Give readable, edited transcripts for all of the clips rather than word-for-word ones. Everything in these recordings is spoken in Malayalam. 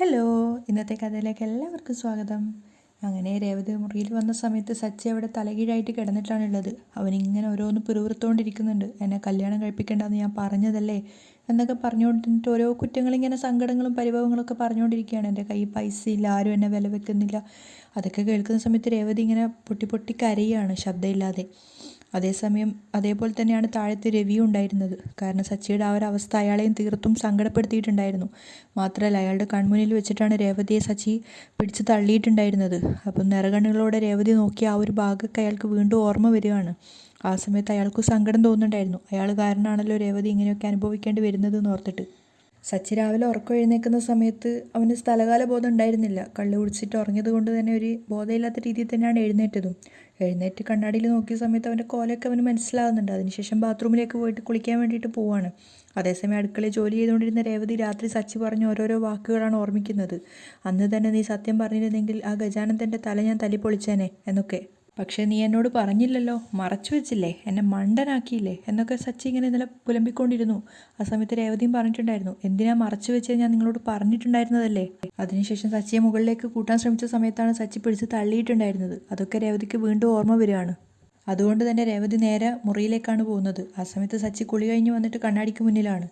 ഹലോ, ഇന്നത്തെ കഥയിലേക്ക് എല്ലാവർക്കും സ്വാഗതം. അങ്ങനെ രേവതി മുറിയിൽ വന്ന സമയത്ത് സച്ചി അവിടെ തലകീഴായിട്ട് കിടന്നിട്ടാണുള്ളത്. അവനിങ്ങനെ ഓരോന്ന് പിറുവിറുത്തോണ്ടിരിക്കുന്നുണ്ട്. എന്നെ കല്യാണം കഴിപ്പിക്കേണ്ടെന്ന് ഞാൻ പറഞ്ഞതല്ലേ എന്നൊക്കെ പറഞ്ഞുകൊണ്ടിട്ട് ഓരോ കുറ്റങ്ങളിങ്ങനെ സങ്കടങ്ങളും പരിഭവങ്ങളൊക്കെ പറഞ്ഞുകൊണ്ടിരിക്കുകയാണ്. എൻ്റെ കയ്യിൽ പൈസ ഇല്ല, ആരും എന്നെ വില വെക്കുന്നില്ല. അതൊക്കെ കേൾക്കുന്ന സമയത്ത് രേവതി ഇങ്ങനെ പൊട്ടി പൊട്ടി കരയാണ് ശബ്ദമില്ലാതെ. അതേസമയം അതേപോലെ തന്നെയാണ് താഴത്തെ രവിയും ഉണ്ടായിരുന്നത്. കാരണം സച്ചിയുടെ ആ ഒരു അവസ്ഥ അയാളെയും തീർത്തും സങ്കടപ്പെടുത്തിയിട്ടുണ്ടായിരുന്നു. മാത്രമല്ല അയാളുടെ കൺമുന്നിൽ വെച്ചിട്ടാണ് രേവതിയെ സച്ചി പിടിച്ച് തള്ളിയിട്ടുണ്ടായിരുന്നത്. അപ്പം നിറകണ്ണുകളോടെ രേവതി നോക്കി ആ ഒരു ഭാഗമൊക്കെ അയാൾക്ക് വീണ്ടും ഓർമ്മ വരികയാണ്. ആ സമയത്ത് അയാൾക്ക് സങ്കടം തോന്നുന്നുണ്ടായിരുന്നു. അയാൾ കാരണമാണല്ലോ രേവതി ഇങ്ങനെയൊക്കെ അനുഭവിക്കേണ്ടി വരുന്നത് എന്ന് ഓർത്തിട്ട്. സച്ചി രാവിലെ ഉറക്കം എഴുന്നേൽക്കുന്ന സമയത്ത് അവന് സ്ഥലകാല ബോധം ഉണ്ടായിരുന്നില്ല. കള്ള് കുടിച്ചിട്ട് ഉറങ്ങിയത് കൊണ്ട് തന്നെ ഒരു ബോധമില്ലാത്ത രീതിയിൽ തന്നെയാണ് എഴുന്നേറ്റതും. എഴുന്നേറ്റ് കണ്ണാടിയിൽ നോക്കിയ സമയത്ത് അവൻ്റെ കോലൊക്കെ അവന് മനസ്സിലാകുന്നുണ്ട്. അതിനുശേഷം ബാത്റൂമിലേക്ക് പോയിട്ട് കുളിക്കാൻ വേണ്ടിയിട്ട് പോവാണ്. അതേസമയം അടുക്കളയിൽ ജോലി ചെയ്തുകൊണ്ടിരുന്ന രേവതി രാത്രി സച്ചി പറഞ്ഞ ഓരോരോ വാക്കുകളാണ് ഓർമ്മിക്കുന്നത്. അന്ന് തന്നെ നീ സത്യം പറഞ്ഞിരുന്നെങ്കിൽ ആ ഗജാനന്ദൻ്റെ തല ഞാൻ തല്ലിപ്പൊളിച്ചേനെ എന്നൊക്കെ. പക്ഷേ നീ എന്നോട് പറഞ്ഞില്ലല്ലോ, മറച്ചു വെച്ചില്ലേ, എന്നെ മണ്ടനാക്കിയില്ലേ എന്നൊക്കെ സച്ചി ഇങ്ങനെ ഇന്നലെ പുലമ്പിക്കൊണ്ടിരുന്നു. ആ സമയത്ത് രേവതിയും പറഞ്ഞിട്ടുണ്ടായിരുന്നു, എന്തിനാ മറച്ചു വെച്ചത്, ഞാൻ നിങ്ങളോട് പറഞ്ഞിട്ടുണ്ടായിരുന്നതല്ലേ. അതിനുശേഷം സച്ചിയെ മുകളിലേക്ക് കൂട്ടാൻ ശ്രമിച്ച സമയത്താണ് സച്ചി പിടിച്ച് തള്ളിയിട്ടുണ്ടായിരുന്നത്. അതൊക്കെ രേവതിക്ക് വീണ്ടും ഓർമ്മ വരികയാണ്. അതുകൊണ്ട് തന്നെ രേവതി നേരെ മുറിയിലേക്കാണ് പോകുന്നത്. ആ സമയത്ത് സച്ചി കുളി കഴിഞ്ഞ് വന്നിട്ട് കണ്ണാടിക്ക് മുന്നിലാണ്.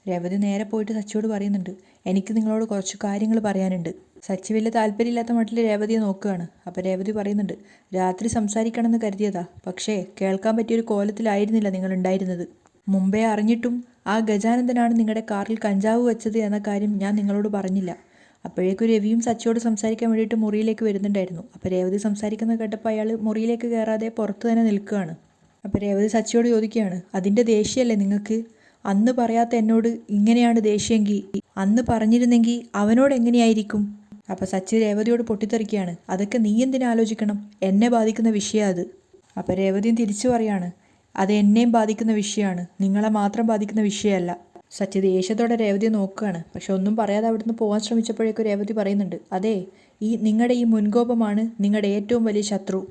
രേവതി നേരെ പോയിട്ട് സച്ചിയോട് പറയുന്നുണ്ട്, എനിക്ക് നിങ്ങളോട് കുറച്ച് കാര്യങ്ങൾ പറയാനുണ്ട്. സച്ചി വലിയ താല്പര്യമില്ലാത്ത മട്ടിൽ രേവതിയെ നോക്കുകയാണ്. അപ്പോൾ രേവതി പറയുന്നുണ്ട്, രാത്രി സംസാരിക്കണമെന്ന് കരുതിയതാ, പക്ഷേ കേൾക്കാൻ പറ്റിയൊരു കോലത്തിലായിരുന്നില്ല നിങ്ങൾ ഉണ്ടായിരുന്നത്. മുമ്പേ അറിഞ്ഞിട്ടും ആ ഗജാനന്ദനാണ് നിങ്ങളുടെ കാറിൽ കഞ്ചാവ് വെച്ചത് എന്ന കാര്യം ഞാൻ നിങ്ങളോട് പറഞ്ഞില്ല. അപ്പോഴേക്കും രവിയും സച്ചിയോട് സംസാരിക്കാൻ വേണ്ടിയിട്ട് മുറിയിലേക്ക് വരുന്നുണ്ടായിരുന്നു. അപ്പോൾ രേവതി സംസാരിക്കുന്നത് കേട്ടപ്പോൾ അയാൾ മുറിയിലേക്ക് കയറാതെ പുറത്ത് തന്നെ നിൽക്കുകയാണ്. അപ്പോൾ രേവതി സച്ചിയോട് ചോദിക്കുകയാണ്, അതിൻ്റെ ദേഷ്യമല്ലേ നിങ്ങൾക്ക്? അന്ന് പറയാത്ത എന്നോട് ഇങ്ങനെയാണ് ദേഷ്യമെങ്കിൽ അന്ന് പറഞ്ഞിരുന്നെങ്കിൽ അവനോട് എങ്ങനെയായിരിക്കും? അപ്പോൾ സച്ചി രേവതിയോട് പൊട്ടിത്തെറിക്കുകയാണ്, അതൊക്കെ നീ എന്തിനാ ആലോചിക്കണം, എന്നെ ബാധിക്കുന്ന വിഷയമാണ് അത്. അപ്പോൾ രേവതിയും തിരിച്ചു പറയാണ്, അത് എന്നെയും ബാധിക്കുന്ന വിഷയമാണ്, നിങ്ങളെ മാത്രം ബാധിക്കുന്ന വിഷയമല്ല. സച്ചി ദേഷ്യത്തോടെ രേവതിയെ നോക്കുകയാണ്. പക്ഷെ ഒന്നും പറയാതെ അവിടുന്ന് പോകാൻ ശ്രമിച്ചപ്പോഴേക്കും രേവതി പറയുന്നുണ്ട്, അതെ, നിങ്ങളുടെ ഈ മുൻകോപമാണ് നിങ്ങളുടെ ഏറ്റവും വലിയ ശത്രു.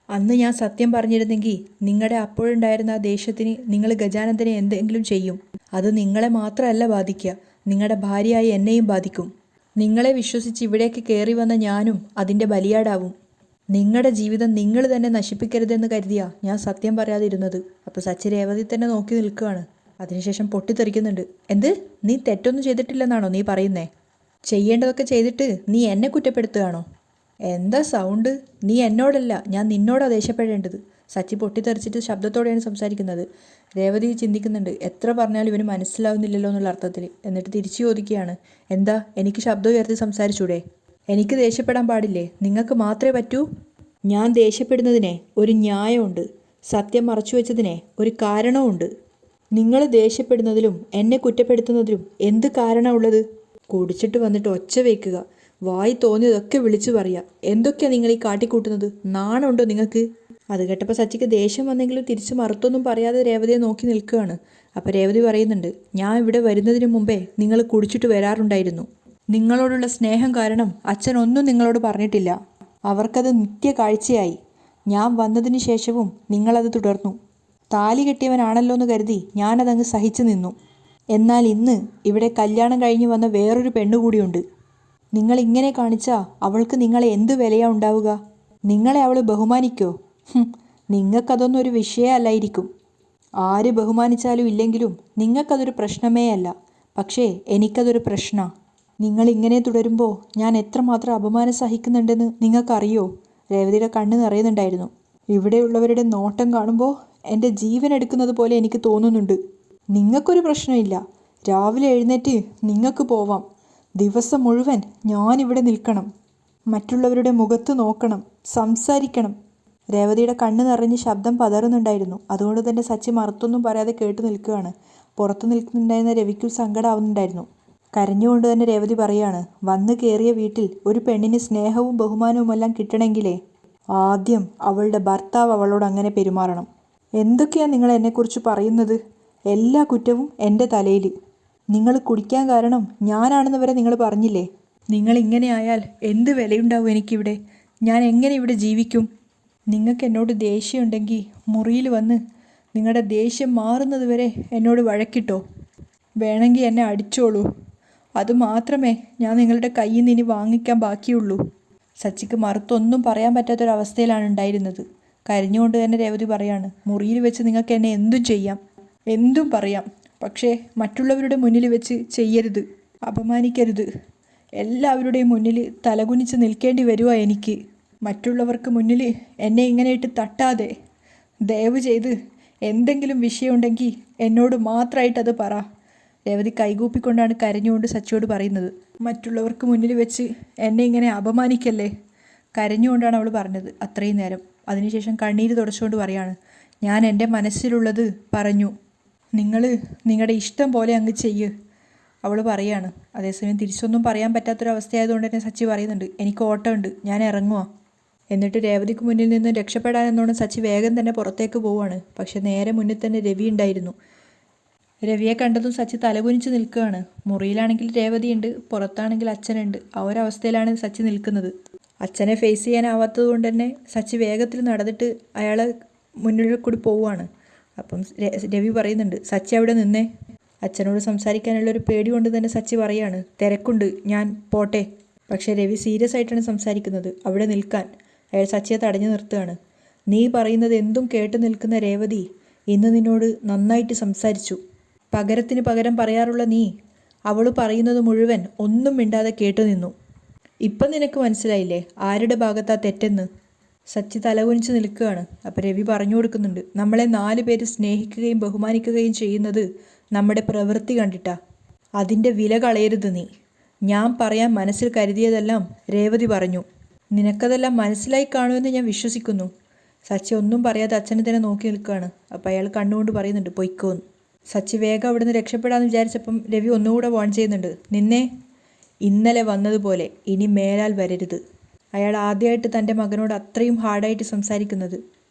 അന്ന് ഞാൻ സത്യം പറഞ്ഞിരുന്നെങ്കിൽ നിങ്ങളുടെ അപ്പോഴുണ്ടായിരുന്ന ആ ദേഷ്യത്തിന് നിങ്ങൾ ഗജാനന്ദനെ എന്തെങ്കിലും ചെയ്യും. അത് നിങ്ങളെ മാത്രമല്ല ബാധിക്കുക, നിങ്ങളുടെ ഭാര്യയായി എന്നെയും ബാധിക്കും. നിങ്ങളെ വിശ്വസിച്ച് ഇവിടേക്ക് കയറി വന്ന ഞാനും അതിൻ്റെ ബലിയാടാവും. നിങ്ങളുടെ ജീവിതം നിങ്ങൾ തന്നെ നശിപ്പിക്കരുതെന്ന് കരുതിയാ ഞാൻ സത്യം പറയാതിരുന്നത്. അപ്പോൾ സച്ചി രേവതി തന്നെ നോക്കി നിൽക്കുകയാണ്. അതിനുശേഷം പൊട്ടിത്തെറിക്കുന്നുണ്ട്, എന്ത്, നീ തെറ്റൊന്നും ചെയ്തിട്ടില്ലെന്നാണോ നീ പറയുന്നേ? ചെയ്യേണ്ടതൊക്കെ ചെയ്തിട്ട് നീ എന്നെ കുറ്റപ്പെടുത്തുകയാണോ? എന്താ സൗണ്ട്? നീ എന്നോടല്ല, ഞാൻ നിന്നോടാണ് ദേഷ്യപ്പെടേണ്ടത്. സച്ചി പൊട്ടിത്തെറിച്ചിട്ട് ശബ്ദത്തോടെയാണ് സംസാരിക്കുന്നത്. രേവതി ചിന്തിക്കുന്നുണ്ട്, എത്ര പറഞ്ഞാലും ഇവന് മനസ്സിലാവുന്നില്ലല്ലോ എന്നുള്ള അർത്ഥത്തിൽ. എന്നിട്ട് തിരിച്ചു ചോദിക്കുകയാണ്, എന്താ, എനിക്ക് ശബ്ദം ഉയർത്തി സംസാരിച്ചൂടെ? എനിക്ക് ദേഷ്യപ്പെടാൻ പാടില്ലേ? നിങ്ങൾക്ക് മാത്രമേ പറ്റൂ? ഞാൻ ദേഷ്യപ്പെടുന്നതിനെ ഒരു ന്യായമുണ്ട്, സത്യം മറച്ചു വെച്ചതിനെ ഒരു കാരണവുമുണ്ട്. നിങ്ങൾ ദേഷ്യപ്പെടുന്നതിലും എന്നെ കുറ്റപ്പെടുത്തുന്നതിലും എന്ത് കാരണമുള്ളത്? കുടിച്ചിട്ട് വന്നിട്ട് ഒച്ച വയ്ക്കുക, വായി തോന്നിയതൊക്കെ വിളിച്ചു പറയുക, എന്തൊക്കെയാണ് നിങ്ങൾ ഈ കാട്ടിക്കൂട്ടുന്നത്? നാണമുണ്ടോ നിങ്ങൾക്ക്? അത് കേട്ടപ്പോൾ സച്ചിക്ക് ദേഷ്യം വന്നെങ്കിലും തിരിച്ചു മറുത്തൊന്നും പറയാതെ രേവതിയെ നോക്കി നിൽക്കുകയാണ്. അപ്പോൾ രേവതി പറയുന്നുണ്ട്, ഞാൻ ഇവിടെ വരുന്നതിന് മുമ്പേ നിങ്ങൾ കുടിച്ചിട്ട് വരാറുണ്ടായിരുന്നു. നിങ്ങളോടുള്ള സ്നേഹം കാരണം അച്ഛൻ ഒന്നും നിങ്ങളോട് പറഞ്ഞിട്ടില്ല. അവർക്കത് നിത്യ കാഴ്ചയായി. ഞാൻ വന്നതിന് ശേഷവും നിങ്ങളത് തുടർന്നു. താലി കെട്ടിയവനാണല്ലോ എന്ന് കരുതി ഞാനതങ്ങ് സഹിച്ചു നിന്നു. എന്നാൽ ഇന്ന് ഇവിടെ കല്യാണം കഴിഞ്ഞ് വന്ന വേറൊരു പെണ്ണുകൂടിയുണ്ട്. നിങ്ങൾ ഇങ്ങനെ കാണിച്ചാൽ അവൾക്ക് നിങ്ങളെ എന്ത് വിലയാ ഉണ്ടാവുക? നിങ്ങളെ അവൾ ബഹുമാനിക്കോ? നിങ്ങൾക്കതൊന്നും ഒരു വിഷയമല്ലായിരിക്കും. ആര് ബഹുമാനിച്ചാലും ഇല്ലെങ്കിലും നിങ്ങൾക്കതൊരു പ്രശ്നമേ അല്ല. പക്ഷേ എനിക്കതൊരു പ്രശ്നമാണ്. നിങ്ങളിങ്ങനെ തുടരുമ്പോൾ ഞാൻ എത്രമാത്രം അപമാനം സഹിക്കുന്നുണ്ടെന്ന് നിങ്ങൾക്കറിയോ? രേവതിയുടെ കണ്ണ് നിറയുന്നുണ്ടായിരുന്നു. ഇവിടെയുള്ളവരുടെ നോട്ടം കാണുമ്പോൾ എൻ്റെ ജീവൻ എടുക്കുന്നത് പോലെ എനിക്ക് തോന്നുന്നുണ്ട്. നിങ്ങൾക്കൊരു പ്രശ്നമില്ല. രാവിലെ എഴുന്നേറ്റ് നിങ്ങൾക്ക് പോവാം. ദിവസം മുഴുവൻ ഞാനിവിടെ നിൽക്കണം. മറ്റുള്ളവരുടെ മുഖത്ത് നോക്കണം, സംസാരിക്കണം. രേവതിയുടെ കണ്ണ് നിറഞ്ഞ് ശബ്ദം പതറുന്നുണ്ടായിരുന്നു. അതുകൊണ്ട് തന്നെ സച്ചി മറുത്തൊന്നും പറയാതെ കേട്ട് നിൽക്കുകയാണ്. പുറത്തു നിൽക്കുന്നുണ്ടായിരുന്ന രവിക്കും സങ്കടമാവുന്നുണ്ടായിരുന്നു. കരഞ്ഞുകൊണ്ട് തന്നെ രേവതി പറയാണ്, വന്നു കയറിയ വീട്ടിൽ ഒരു പെണ്ണിന് സ്നേഹവും ബഹുമാനവുമെല്ലാം കിട്ടണമെങ്കിലേ ആദ്യം അവളുടെ ഭർത്താവ് അവളോട് അങ്ങനെ പെരുമാറണം. എന്തൊക്കെയാണ് നിങ്ങൾ എന്നെക്കുറിച്ച് പറയുന്നത്? എല്ലാ കുറ്റവും എൻ്റെ തലയിൽ. നിങ്ങൾ കുടിക്കാൻ കാരണം ഞാനാണെന്ന് വരെ നിങ്ങൾ പറഞ്ഞില്ലേ. നിങ്ങളിങ്ങനെ ആയാൽ എന്ത് വിലയുണ്ടാവും എനിക്കിവിടെ? ഞാൻ എങ്ങനെ ഇവിടെ ജീവിക്കും? നിങ്ങൾക്ക് എന്നോട് ദേഷ്യമുണ്ടെങ്കിൽ മുറിയിൽ വന്ന് നിങ്ങളുടെ ദേഷ്യം മാറുന്നത് വരെ എന്നോട് വഴക്കിട്ടോ. വേണമെങ്കിൽ എന്നെ അടിച്ചോളൂ. അത് മാത്രമേ ഞാൻ നിങ്ങളുടെ കയ്യിൽ നിന്ന് ഇനി വാങ്ങിക്കാൻ ബാക്കിയുള്ളൂ. സച്ചിക്ക് മറുത്തൊന്നും പറയാൻ പറ്റാത്തൊരവസ്ഥയിലാണ് ഉണ്ടായിരുന്നത്. കരഞ്ഞുകൊണ്ട് തന്നെ രേവതി പറയാണ്, മുറിയിൽ വെച്ച് നിങ്ങൾക്ക് എന്നെ എന്തും ചെയ്യാം, എന്തും പറയാം, പക്ഷേ മറ്റുള്ളവരുടെ മുന്നിൽ വെച്ച് ചെയ്യരുത്, അപമാനിക്കരുത്. എല്ലാവരുടെയും മുന്നിൽ തലകുനിച്ച് നിൽക്കേണ്ടി വരുമോ എനിക്ക്? മറ്റുള്ളവർക്ക് മുന്നിൽ എന്നെ ഇങ്ങനെ ഇട്ട് തട്ടാതെ. ദയവ് ചെയ്ത് എന്തെങ്കിലും വിഷയമുണ്ടെങ്കിൽ എന്നോട് മാത്രമായിട്ടത് പറ. രേവതി കൈകൂപ്പിക്കൊണ്ടാണ് കരഞ്ഞുകൊണ്ട് സച്ചിയോട് പറയുന്നത്. മറ്റുള്ളവർക്ക് മുന്നിൽ വെച്ച് എന്നെ ഇങ്ങനെ അപമാനിക്കല്ലേ. കരഞ്ഞുകൊണ്ടാണ് അവൾ പറഞ്ഞത് അത്രയും നേരം. അതിനുശേഷം കണ്ണീര് തുടച്ചുകൊണ്ട് പറയാണ്, ഞാൻ എൻ്റെ മനസ്സിലുള്ളത് പറഞ്ഞു, നിങ്ങൾ നിങ്ങളുടെ ഇഷ്ടം പോലെ അങ്ങ് ചെയ്യ്. അവൾ പറയാണ്. അതേസമയം തിരിച്ചൊന്നും പറയാൻ പറ്റാത്തൊരവസ്ഥയായതുകൊണ്ട് തന്നെ സച്ചി പറയുന്നുണ്ട്, എനിക്ക് ഓട്ടമുണ്ട്, ഞാൻ ഇറങ്ങുക. എന്നിട്ട് രേവതിക്ക് മുന്നിൽ നിന്ന് രക്ഷപ്പെടാനെന്നോണം സച്ചി വേഗം തന്നെ പുറത്തേക്ക് പോവുകയാണ്. പക്ഷെ നേരെ മുന്നിൽ തന്നെ രവി ഉണ്ടായിരുന്നു. രവിയെ കണ്ടതും സച്ചി തലകുനിച്ച് നിൽക്കുകയാണ്. മുറിയിലാണെങ്കിൽ രേവതിയുണ്ട്, പുറത്താണെങ്കിൽ അച്ഛനുണ്ട്. ആ ഒരവസ്ഥയിലാണ് സച്ചി നിൽക്കുന്നത്. അച്ഛനെ ഫേസ് ചെയ്യാനാവാത്തത് കൊണ്ട് തന്നെ സച്ചി വേഗത്തിൽ നടന്നിട്ട് അയാളെ മുന്നിൽ കൂടി പോവുകയാണ്. അപ്പം രവി പറയുന്നുണ്ട്, സച്ചി അവിടെ നിന്നേ. അച്ഛനോട് സംസാരിക്കാനുള്ളൊരു പേടി കൊണ്ട് തന്നെ സച്ചി പറയാണ്, തിരക്കുണ്ട്, ഞാൻ പോട്ടെ. പക്ഷേ രവി സീരിയസ് ആയിട്ടാണ് സംസാരിക്കുന്നത്. അവിടെ നിൽക്കാൻ അയാൾ സച്ചിയെ തടഞ്ഞു നിർത്തുകയാണ്. നീ പറയുന്നത് എന്തും കേട്ട് നിൽക്കുന്ന രേവതി ഇന്ന് നിന്നോട് നന്നായിട്ട് സംസാരിച്ചു. പകരത്തിന് പകരം പറയാറുള്ള നീ അവൾ പറയുന്നത് മുഴുവൻ ഒന്നും മിണ്ടാതെ കേട്ടു നിന്നു. ഇപ്പം നിനക്ക് മനസ്സിലായില്ലേ ആരുടെ ഭാഗത്താ തെറ്റെന്ന്? സച്ചി തലകുനിച്ച് നിൽക്കുകയാണ്. അപ്പം രവി പറഞ്ഞു കൊടുക്കുന്നുണ്ട്, നമ്മളെ 4 പേര് സ്നേഹിക്കുകയും ബഹുമാനിക്കുകയും ചെയ്യുന്നത് നമ്മുടെ പ്രവൃത്തി കണ്ടിട്ടാ. അതിൻ്റെ വില കളയരുത് നീ. ഞാൻ പറയാൻ മനസ്സിൽ കരുതിയതെല്ലാം രേവതി പറഞ്ഞു. നിനക്കതെല്ലാം മനസ്സിലായി കാണുമെന്ന് ഞാൻ വിശ്വസിക്കുന്നു. സച്ചി ഒന്നും പറയാതെ അച്ഛനെ തന്നെ നോക്കി നിൽക്കുകയാണ്. അപ്പം അയാൾ കണ്ണുകൊണ്ട് പറയുന്നുണ്ട്, പൊയ്ക്കോന്ന്. സച്ചി വേഗം അവിടുന്ന് രക്ഷപ്പെടാമെന്ന് വിചാരിച്ചപ്പം രവി ഒന്നുകൂടെ വാൺ ചെയ്യുന്നുണ്ട്, നിന്നെ ഇന്നലെ വന്നതുപോലെ ഇനി മേലാൽ വരരുത്. അയാൾ ആദ്യമായിട്ട് തൻ്റെ മകനോട് അത്രയും ഹാർഡായിട്ട് സംസാരിക്കുന്നത്.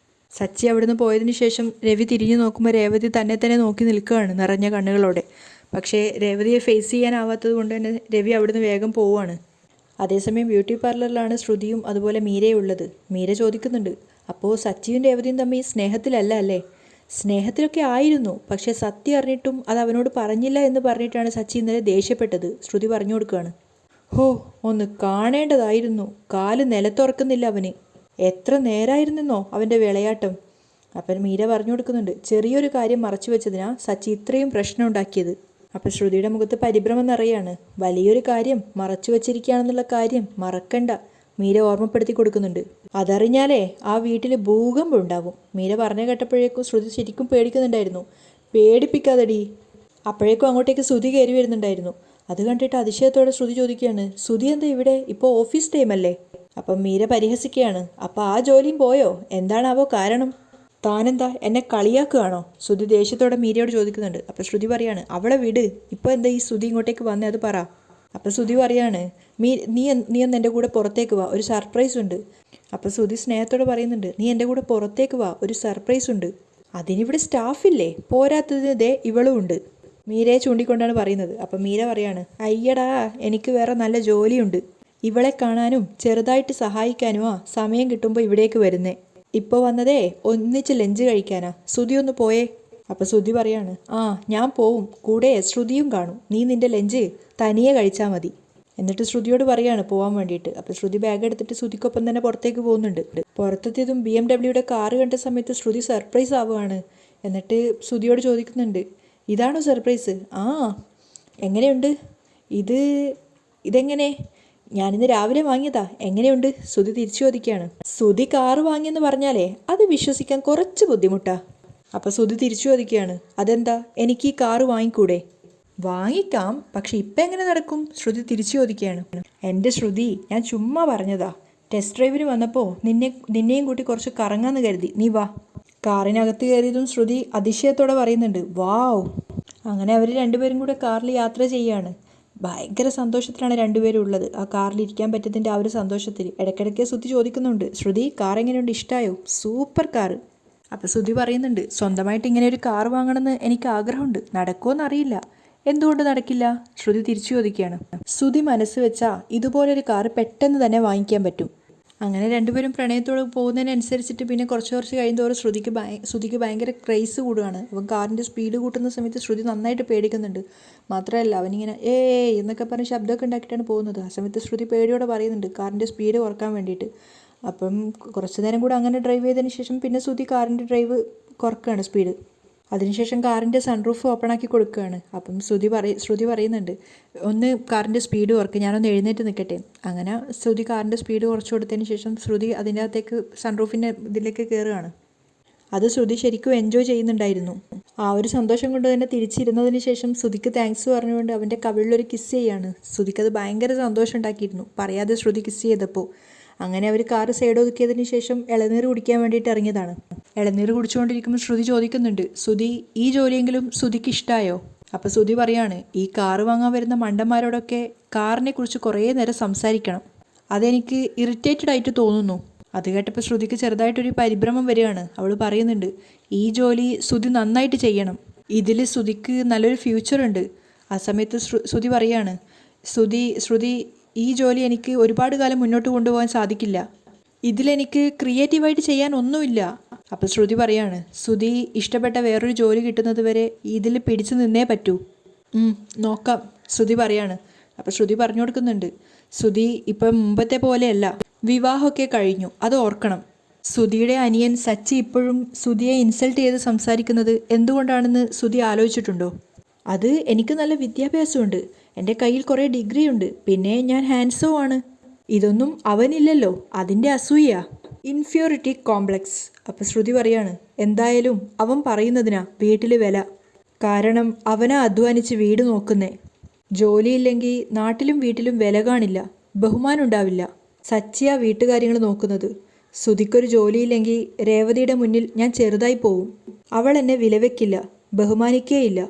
സച്ചി അവിടുന്ന് പോയതിനു ശേഷം രവി തിരിഞ്ഞു നോക്കുമ്പോൾ രേവതി തന്നെ തന്നെ നോക്കി നിൽക്കുകയാണ് നിറഞ്ഞ കണ്ണുകളോടെ. പക്ഷേ രേവതിയെ ഫേസ് ചെയ്യാനാവാത്തത് കൊണ്ട് തന്നെ രവി അവിടുന്ന് വേഗം പോവുകയാണ്. അതേസമയം ബ്യൂട്ടി പാർലറിലാണ് ശ്രുതിയും അതുപോലെ മീരയും ഉള്ളത്. മീര ചോദിക്കുന്നുണ്ട്, അപ്പോൾ സച്ചിയും രേവതിയും തമ്മിൽ സ്നേഹത്തിലല്ല അല്ലേ? സ്നേഹത്തിലൊക്കെ ആയിരുന്നു, പക്ഷേ സത്യം അറിഞ്ഞിട്ടും അത് അവനോട് പറഞ്ഞില്ല എന്ന് പറഞ്ഞിട്ടാണ് സച്ചി ഇന്നലെ ദേഷ്യപ്പെട്ടത്. ശ്രുതി പറഞ്ഞു കൊടുക്കുകയാണ്. ഹോ, ഒന്ന് കാണേണ്ടതായിരുന്നു. കാല് നിലത്തുറക്കുന്നില്ല അവന്. എത്ര നേരമായിരുന്നെന്നോ അവൻ്റെ വിളയാട്ടം. അപ്പം മീര പറഞ്ഞു കൊടുക്കുന്നുണ്ട്, ചെറിയൊരു കാര്യം മറച്ചു വെച്ചതിനാ സച്ചി ഇത്രയും പ്രശ്നം ഉണ്ടാക്കിയത്. അപ്പം ശ്രുതിയുടെ മുഖത്ത് പരിഭ്രമം നിറയാണ്. വലിയൊരു കാര്യം മറച്ചു വച്ചിരിക്കുകയാണെന്നുള്ള കാര്യം മറക്കണ്ട, മീര ഓർമ്മപ്പെടുത്തി കൊടുക്കുന്നുണ്ട്. അതറിഞ്ഞാലേ ആ വീട്ടിൽ ഭൂകമ്പം ഉണ്ടാവും. മീര പറഞ്ഞു കേട്ടപ്പോഴേക്കും ശ്രുതി ശരിക്കും പേടിക്കുന്നുണ്ടായിരുന്നു. പേടിപ്പിക്കാതെടി. അപ്പോഴേക്കും അങ്ങോട്ടേക്ക് ശ്രുതി കയറി വരുന്നുണ്ടായിരുന്നു. അത് കണ്ടിട്ട് അതിശയത്തോടെ ശ്രുതി ചോദിക്കുകയാണ്, ശ്രുതി എന്താ ഇവിടെ? ഇപ്പോൾ ഓഫീസ് ടൈം അല്ലേ? അപ്പം മീര പരിഹസിക്കുകയാണ്. അപ്പം ആ ജോലിയും പോയോ? എന്താണാവോ കാരണം? താനെന്താ എന്നെ കളിയാക്കുകയാണോ? ശ്രുതി ദേഷ്യത്തോടെ മീരയോട് ചോദിക്കുന്നുണ്ട്. അപ്പം ശ്രുതി പറയാണ്, അവളെ വിട്, ഇപ്പോൾ എന്താ ഈ ശ്രുതി ഇങ്ങോട്ടേക്ക് വന്നേ, അത് പറ. അപ്പം ശ്രുതി പറയാണ്, നീ ഒന്ന് എൻ്റെ കൂടെ പുറത്തേക്ക് വാ, ഒരു സർപ്രൈസ് ഉണ്ട്. അപ്പം ശ്രുതി സ്നേഹത്തോടെ പറയുന്നുണ്ട്, നീ എൻ്റെ കൂടെ പുറത്തേക്ക് വാ, ഒരു സർപ്രൈസ് ഉണ്ട്. അതിനിവിടെ സ്റ്റാഫില്ലേ? പോരാത്തതിന് ദേ ഇവളും ഉണ്ട്. മീരയെ ചൂണ്ടിക്കൊണ്ടാണ് പറയുന്നത്. അപ്പം മീര പറയാണ്, അയ്യടാ, എനിക്ക് വേറെ നല്ല ജോലിയുണ്ട്. ഇവളെ കാണാനും ചെറുതായിട്ട് സഹായിക്കാനുമാ സമയം കിട്ടുമ്പോൾ ഇവിടേക്ക് വരുന്നേ. ഇപ്പോൾ വന്നതേ ഒന്നിച്ച് ലഞ്ച് കഴിക്കാനാ. ശ്രുതി ഒന്ന് പോയേ. അപ്പം ശ്രുതി പറയാണ്, ആ ഞാൻ പോവും, കൂടെ ശ്രുതിയും കാണും. നീ നിൻ്റെ ലഞ്ച് തനിയെ കഴിച്ചാൽ മതി. എന്നിട്ട് ശ്രുതിയോട് പറയാണ് പോകാൻ വേണ്ടിയിട്ട്. അപ്പം ശ്രുതി ബാഗ് എടുത്തിട്ട് ശ്രുതിക്കൊപ്പം തന്നെ പുറത്തേക്ക് പോകുന്നുണ്ട്. പുറത്തെത്തിയതും BMW കാറ് കണ്ട സമയത്ത് ശ്രുതി സർപ്രൈസ് ആവുകയാണ്. എന്നിട്ട് ശ്രുതിയോട് ചോദിക്കുന്നുണ്ട്, ഇതാണോ സർപ്രൈസ്? ആ, എങ്ങനെയുണ്ട്? ഇതെങ്ങനെ? ഞാനിന്ന് രാവിലെ വാങ്ങിയതാ, എങ്ങനെയുണ്ട്? ശ്രുതി തിരിച്ചു ചോദിക്കുകയാണ്. ശ്രുതി കാറ് വാങ്ങിയെന്ന് പറഞ്ഞാലേ അത് വിശ്വസിക്കാൻ കുറച്ച് ബുദ്ധിമുട്ടാ. അപ്പം ശ്രുതി തിരിച്ചു ചോദിക്കുകയാണ്, അതെന്താ, എനിക്ക് ഈ കാറ് വാങ്ങിക്കൂടെ? വാങ്ങിക്കാം, പക്ഷെ ഇപ്പം എങ്ങനെ നടക്കും? ശ്രുതി തിരിച്ചു ചോദിക്കുകയാണ്. എൻ്റെ ശ്രുതി, ഞാൻ ചുമ്മാ പറഞ്ഞതാ. ടെസ്റ്റ് ഡ്രൈവിന് വന്നപ്പോൾ നിന്നെയും കൂട്ടി കുറച്ച് കറങ്ങാന്ന് കരുതി, നീ വാ. കാറിനകത്ത് കയറിയതും ശ്രുതി അതിശയത്തോടെ പറയുന്നുണ്ട്, വാവ്. അങ്ങനെ അവർ രണ്ടുപേരും കൂടെ കാറിൽ യാത്ര ചെയ്യാണ്. ഭയങ്കര സന്തോഷത്തിലാണ് രണ്ടുപേരും ഉള്ളത്. ആ കാറിൽ ഇരിക്കാൻ പറ്റത്തിൻ്റെ ആ ഒരു സന്തോഷത്തിൽ. ഇടയ്ക്കിടയ്ക്ക് ശ്രുതി ചോദിക്കുന്നുണ്ട്, ശ്രുതി കാർ എങ്ങനെയുണ്ട്, ഇഷ്ടമായോ? Super car. അപ്പം ശ്രുതി പറയുന്നുണ്ട്, സ്വന്തമായിട്ട് ഇങ്ങനെ ഒരു കാർ വാങ്ങണമെന്ന് എനിക്ക് ആഗ്രഹമുണ്ട്, നടക്കുമോയെന്നറിയില്ല. എന്തുകൊണ്ട് നടക്കില്ല? ശ്രുതി തിരിച്ചു ചോദിക്കുകയാണ്. ശ്രുതി മനസ്സ് വെച്ചാൽ ഇതുപോലൊരു കാറ് പെട്ടെന്ന് തന്നെ വാങ്ങിക്കാൻ പറ്റും. അങ്ങനെ രണ്ടുപേരും പ്രണയത്തോട് പോകുന്നതിനനുസരിച്ചിട്ട് പിന്നെ കുറച്ച് കഴിയുന്തോറും ശ്രുതിക്ക് ഭയങ്കര ക്രേസ് കൂടുകയാണ്. അവൻ കാറിൻ്റെ സ്പീഡ് കൂട്ടുന്ന സമയത്ത് ശ്രുതി നന്നായിട്ട് പേടിക്കുന്നുണ്ട്. മാത്രമല്ല അവനിങ്ങനെ എന്നൊക്കെ പറഞ്ഞ് ശബ്ദമൊക്കെ ഉണ്ടാക്കിയിട്ടാണ് പോകുന്നത്. ആ സമയത്ത് ശ്രുതി പേടിയോടെ പറയുന്നുണ്ട് കാറിൻ്റെ സ്പീഡ് കുറക്കാൻ വേണ്ടിയിട്ട്. അപ്പം കുറച്ച് നേരം കൂടെ അങ്ങനെ ഡ്രൈവ് ചെയ്തതിന് ശേഷം പിന്നെ ശ്രുതി കാറിൻ്റെ ഡ്രൈവ് കുറക്കുകയാണ് സ്പീഡ്. അതിനുശേഷം കാറിൻ്റെ സൺറൂഫ് ഓപ്പൺ ആക്കി കൊടുക്കുകയാണ്. അപ്പം ശ്രുതി പറയുന്നുണ്ട് ഒന്ന് കാറിൻ്റെ സ്പീഡ് കുറയ്ക്കുക, ഞാനൊന്ന് എഴുന്നേറ്റ് നിൽക്കട്ടെ. അങ്ങനെ ശ്രുതി കാറിൻ്റെ സ്പീഡ് കുറച്ച് കൊടുത്തതിന് ശേഷം ശ്രുതി അതിൻ്റെ അകത്തേക്ക് സൺറൂഫിൻ്റെ ഇതിലേക്ക് കയറുകയാണ്. അത് ശ്രുതി ശരിക്കും എൻജോയ് ചെയ്യുന്നുണ്ടായിരുന്നു. ആ ഒരു സന്തോഷം കൊണ്ട് തന്നെ തിരിച്ചിരുന്നതിന് ശേഷം ശ്രുതിക്ക് താങ്ക്സ് പറഞ്ഞുകൊണ്ട് അവൻ്റെ കവിളിലൊരു കിസ് ചെയ്യാണ്. ശ്രുതിക്കത് ഭയങ്കര സന്തോഷം ഉണ്ടാക്കിയിരുന്നു, പറയാതെ ശ്രുതി കിസ് ചെയ്തപ്പോൾ. അങ്ങനെ അവർ കാറ് സൈഡ് ഒതുക്കിയതിന് ശേഷം ഇളനീർ കുടിക്കാൻ വേണ്ടിയിട്ട് ഇറങ്ങിയതാണ്. ഇളനീർ കുടിച്ചുകൊണ്ടിരിക്കുമ്പോൾ ശ്രുതി ചോദിക്കുന്നുണ്ട്, ശ്രുതി ഈ ജോലിയെങ്കിലും ശ്രുതിക്ക് ഇഷ്ടമായോ? അപ്പോൾ ശ്രുതി പറയാണ്, ഈ കാറ് വാങ്ങാൻ വരുന്ന മണ്ടന്മാരോടൊക്കെ കാറിനെ കുറിച്ച് കുറേ നേരം സംസാരിക്കണം, അതെനിക്ക് ഇറിറ്റേറ്റഡ് ആയിട്ട് തോന്നുന്നു. അത് കേട്ടപ്പോൾ ശ്രുതിക്ക് ചെറുതായിട്ടൊരു പരിഭ്രമം വരികയാണ്. അവൾ പറയുന്നുണ്ട്, ഈ ജോലി ശ്രുതി നന്നായിട്ട് ചെയ്യണം, ഇതിൽ ശ്രുതിക്ക് നല്ലൊരു ഫ്യൂച്ചർ ഉണ്ട്. ആ സമയത്ത് ശ്രുതി പറയാണ്, ശ്രുതി ഈ ജോലി എനിക്ക് ഒരുപാട് കാലം മുന്നോട്ട് കൊണ്ടുപോകാൻ സാധിക്കില്ല, ഇതിലെനിക്ക് ക്രിയേറ്റീവായിട്ട് ചെയ്യാൻ ഒന്നുമില്ല. അപ്പോൾ ശ്രുതി പറയാണ്, ശ്രുതി ഇഷ്ടപ്പെട്ട വേറൊരു ജോലി കിട്ടുന്നത് വരെ ഇതിൽ പിടിച്ചു നിന്നേ പറ്റൂ. നോക്കാം, ശ്രുതി പറയാണ്. അപ്പോൾ ശ്രുതി പറഞ്ഞു കൊടുക്കുന്നുണ്ട്, ശ്രുതി ഇപ്പം മുമ്പത്തെ പോലെയല്ല, വിവാഹമൊക്കെ കഴിഞ്ഞു, അത് ഓർക്കണം. ശ്രുതിയുടെ അനിയൻ സച്ചി ഇപ്പോഴും ശ്രുതിയെ ഇൻസൾട്ട് ചെയ്ത് സംസാരിക്കുന്നത് എന്തുകൊണ്ടാണെന്ന് ശ്രുതി ആലോചിച്ചിട്ടുണ്ടോ? അത് എനിക്ക് നല്ല വിദ്യാഭ്യാസമുണ്ട്, എൻ്റെ കയ്യിൽ കുറേ ഡിഗ്രി ഉണ്ട്, പിന്നെ ഞാൻ ഹാൻഡ്സോ ആണ്. ഇതൊന്നും അവനില്ലല്ലോ, അതിൻ്റെ അസൂയ, ഇൻഫ്യൂരിറ്റി കോംപ്ലക്സ്. അപ്പോൾ ശ്രുതി പറയാണ്, എന്തായാലും അവൻ പറയുന്നതിനാ വീട്ടിൽ വില, കാരണം അവനാ അധ്വാനിച്ച് വീട് നോക്കുന്നേ. ജോലിയില്ലെങ്കിൽ നാട്ടിലും വീട്ടിലും വില കാണില്ല, ബഹുമാനം ഉണ്ടാവില്ല. സച്ചിയാ വീട്ടുകാര്യങ്ങൾ നോക്കുന്നത്. ശ്രുതിക്കൊരു ജോലിയില്ലെങ്കിൽ രേവതിയുടെ മുന്നിൽ ഞാൻ ചെറുതായി പോവും, അവൾ എന്നെ വിലവെക്കില്ല, ബഹുമാനിക്കേയില്ല.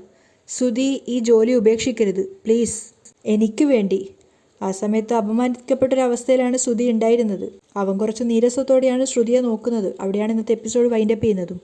ശ്രുതി ഈ ജോലി ഉപേക്ഷിക്കരുത് പ്ലീസ്, എനിക്ക് വേണ്ടി. ആ സമയത്ത് അപമാനിക്കപ്പെട്ടൊരവസ്ഥയിലാണ് ശ്രുതി ഉണ്ടായിരുന്നത്. അവൻ കുറച്ച് നീരസത്തോടെയാണ് ശ്രുതിയെ നോക്കുന്നത്. അവിടെയാണ് ഇന്നത്തെ എപ്പിസോഡ് വൈൻഡപ്പ് ചെയ്യുന്നതും.